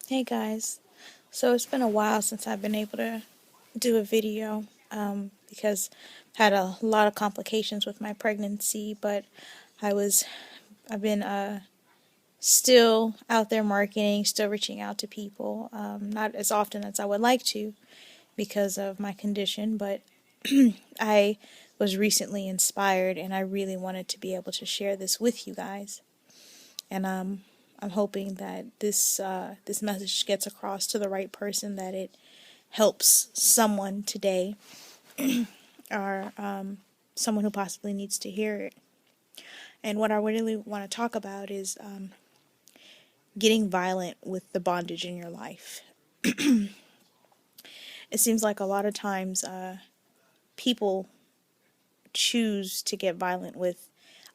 Hey guys, so it's been a while since I've been able to do a video because I had a lot of complications with my pregnancy, but I was I've been still out there marketing, still reaching out to people, not as often as I would like to because of my condition, but I was recently inspired and I really wanted to be able to share this with you guys. And I'm hoping that this message gets across to the right person, that it helps someone today or someone who possibly needs to hear it. And what I really want to talk about is getting violent with the bondage in your life. It seems like a lot of times people choose to get violent with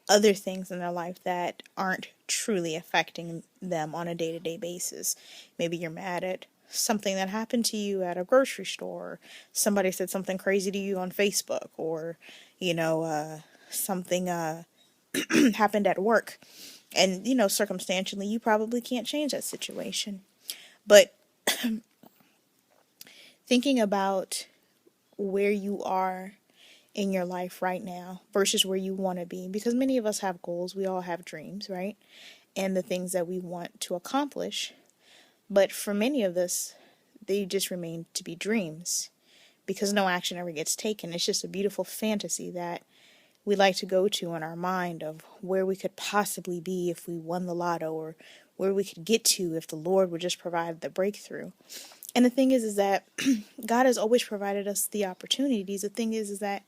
other things in their life that aren't truly affecting them on a day-to-day basis. Maybe you're mad at something that happened to you at a grocery store. Somebody said something crazy to you on Facebook, or something happened at work, and circumstantially you probably can't change that situation. But thinking about where you are in your life right now versus where you want to be, because many of us have goals, we all have dreams, right? And the things that we want to accomplish. But for many of us, they just remain to be dreams because no action ever gets taken. It's just a beautiful fantasy that we like to go to in our mind of where we could possibly be if we won the lotto, or where we could get to if the Lord would just provide the breakthrough. And the thing is that God has always provided us the opportunities. The thing is that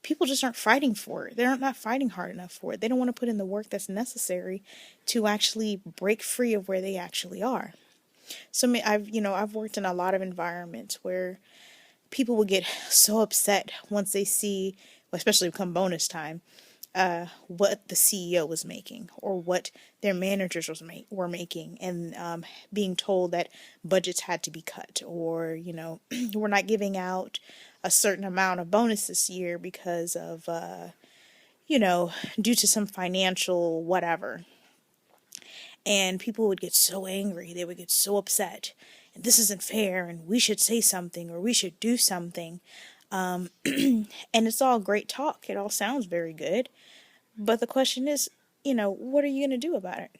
people just aren't fighting for it. They're not fighting hard enough for it. They don't want to put in the work that's necessary to actually break free of where they actually are. So I've worked in a lot of environments where people will get so upset once they see, especially come bonus time, what the CEO was making or what their managers were making, and being told that budgets had to be cut, or we're not giving out a certain amount of bonus this year because of due to some financial whatever. And people would get so angry, they would get so upset, and this isn't fair, and we should say something, or we should do something. And it's all great talk, it all sounds very good, but the question is, what are you going to do about it?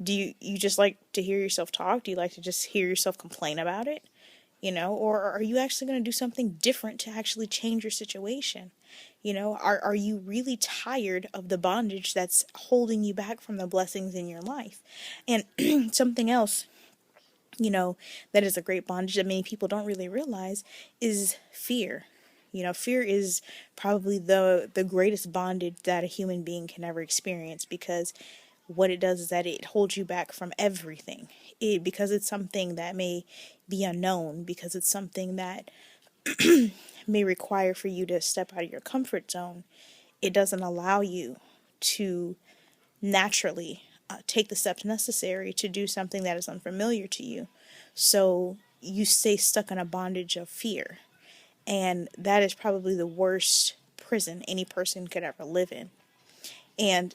Do you just like to hear yourself talk? Do you like to just hear yourself complain about it? Or are you actually going to do something different to actually change your situation? Are you really tired of the bondage that's holding you back from the blessings in your life? And something else, that is a great bondage that many people don't really realize is fear. Fear is probably the greatest bondage that a human being can ever experience, because what it does is that it holds you back from everything. Because it's something that may be unknown, because it's something that may require for you to step out of your comfort zone. It doesn't allow you to naturally take the steps necessary to do something that is unfamiliar to you. So you stay stuck in a bondage of fear. And that is probably the worst prison any person could ever live in. And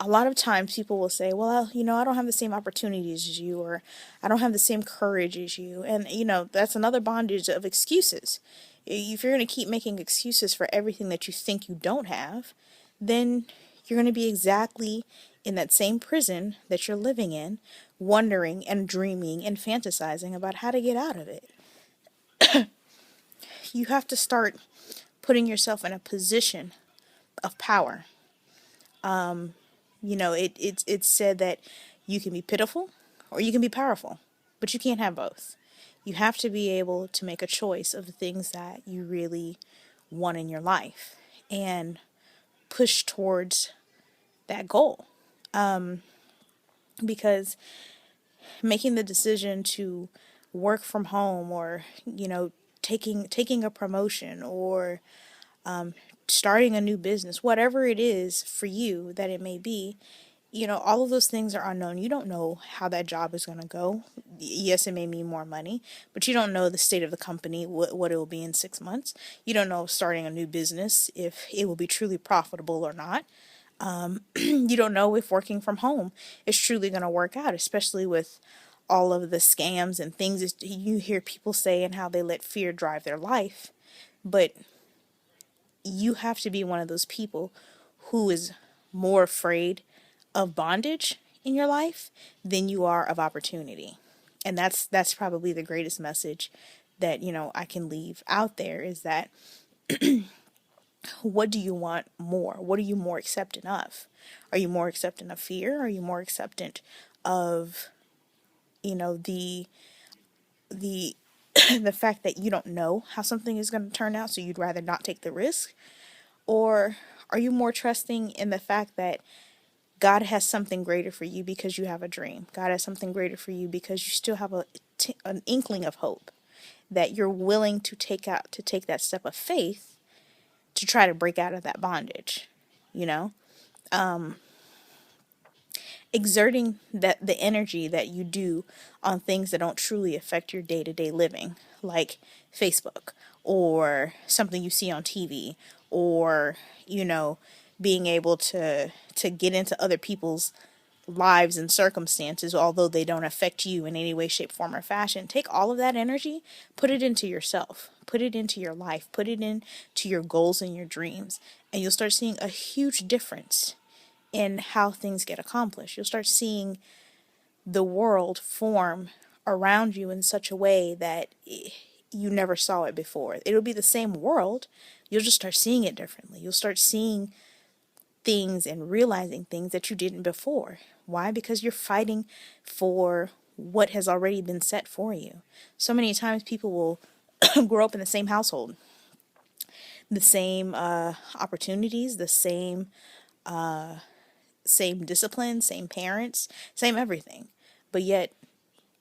a lot of times people will say, well, I don't have the same opportunities as you, or I don't have the same courage as you. And, that's another bondage of excuses. If you're going to keep making excuses for everything that you think you don't have, then you're going to be exactly in that same prison that you're living in, wondering and dreaming and fantasizing about how to get out of it. You have to start putting yourself in a position of power. It's said that you can be pitiful or you can be powerful, but you can't have both. You have to be able to make a choice of the things that you really want in your life and push towards that goal. Because making the decision to work from home, or taking a promotion, or starting a new business, whatever it is for you that it may be, all of those things are unknown. You don't know how that job is going to go. Yes, it may mean more money, but you don't know the state of the company, what it will be in 6 months. You don't know starting a new business if it will be truly profitable or not. You don't know if working from home is truly going to work out, especially with all of the scams and things that you hear people say and how they let fear drive their life. But you have to be one of those people who is more afraid of bondage in your life than you are of opportunity. And that's probably the greatest message that, I can leave out there, is that what do you want more? What are you more accepting of? Are you more accepting of fear? Are you more acceptant of, the the fact that you don't know how something is going to turn out, so you'd rather not take the risk? Or are you more trusting in the fact that God has something greater for you because you have a dream? God has something greater for you because you still have an inkling of hope, that you're willing to take that step of faith to try to break out of that bondage, you know? Exerting the energy that you do on things that don't truly affect your day-to-day living, like Facebook or something you see on TV, or being able to get into other people's lives and circumstances, although they don't affect you in any way, shape, form, or fashion. Take all of that energy, put it into yourself, put it into your life, put it into your goals and your dreams, and you'll start seeing a huge difference in how things get accomplished. You'll start seeing the world form around you in such a way that you never saw it before. It'll be the same world. You'll just start seeing it differently. You'll start seeing things and realizing things that you didn't before. Why? Because you're fighting for what has already been set for you. So many times people will grow up in the same household, the same opportunities, the same discipline, same parents, same everything. But yet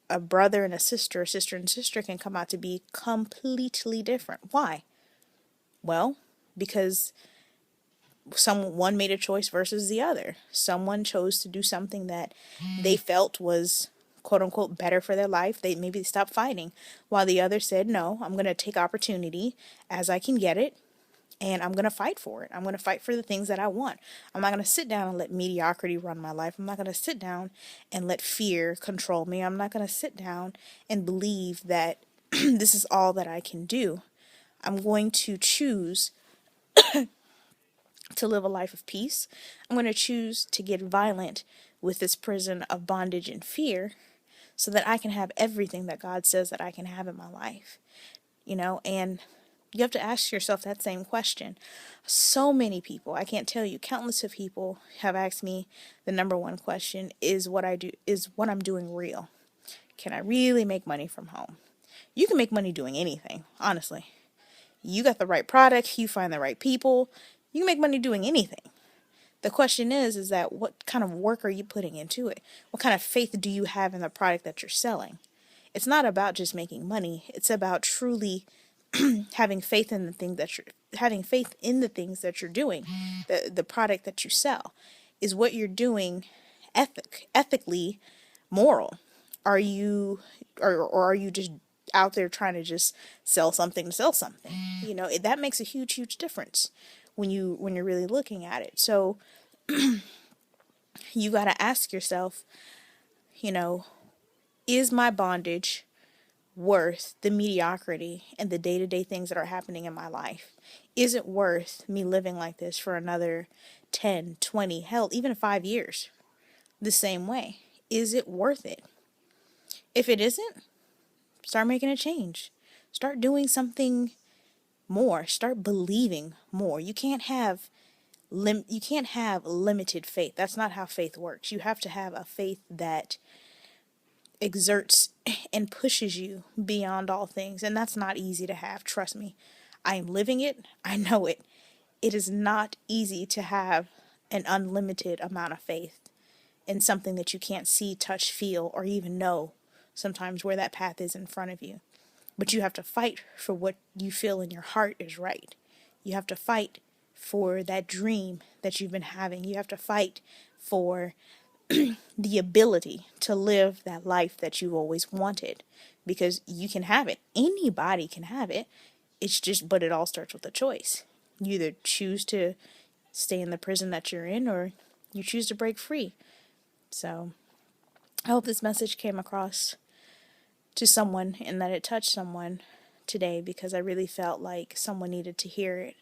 a brother and a sister and sister can come out to be completely different. Why? Well, because one made a choice versus the other. Someone chose to do something that they felt was quote unquote better for their life. Maybe stopped fighting, while the other said, no, I'm going to take opportunity as I can get it, and I'm going to fight for it. I'm going to fight for the things that I want. I'm not going to sit down and let mediocrity run my life. I'm not going to sit down and let fear control me. I'm not going to sit down and believe that this is all that I can do. I'm going to choose to live a life of peace. I'm going to choose to get violent with this prison of bondage and fear so that I can have everything that God says that I can have in my life. And you have to ask yourself that same question. So many people, I can't tell you, countless of people have asked me the number one question: is what I'm doing real? Can I really make money from home? You can make money doing anything, honestly. You got the right product, you find the right people, you can make money doing anything. The question is that what kind of work are you putting into it? What kind of faith do you have in the product that you're selling? It's not about just making money. It's about truly having faith in the things that you're doing. The product that you sell. Is what you're doing ethically moral? Are you or are you just out there trying to just sell something to sell something? That makes a huge difference when you're really looking at it. So you got to ask yourself, is my bondage worth the mediocrity and the day-to-day things that are happening in my life? Is it worth me living like this for another 10, 20, hell, even 5 years the same way? Is it worth it? If it isn't, start making a change. Start doing something more. Start believing more. You can't have limited faith. That's not how faith works. You have to have a faith that exerts and pushes you beyond all things. And that's not easy to have. Trust me. I am living it. I know it. It is not easy to have an unlimited amount of faith in something that you can't see, touch, feel, or even know sometimes where that path is in front of you. But you have to fight for what you feel in your heart is right. You have to fight for that dream that you've been having. You have to fight for the ability to live that life that you've always wanted, because you can have it. Anybody can have it. But it all starts with a choice. You either choose to stay in the prison that you're in, or you choose to break free. So I hope this message came across to someone and that it touched someone today, because I really felt like someone needed to hear it.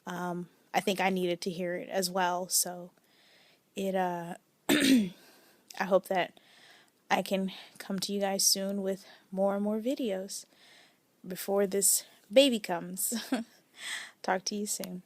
I think I needed to hear it as well. So it I hope that I can come to you guys soon with more and more videos before this baby comes. Talk to you soon.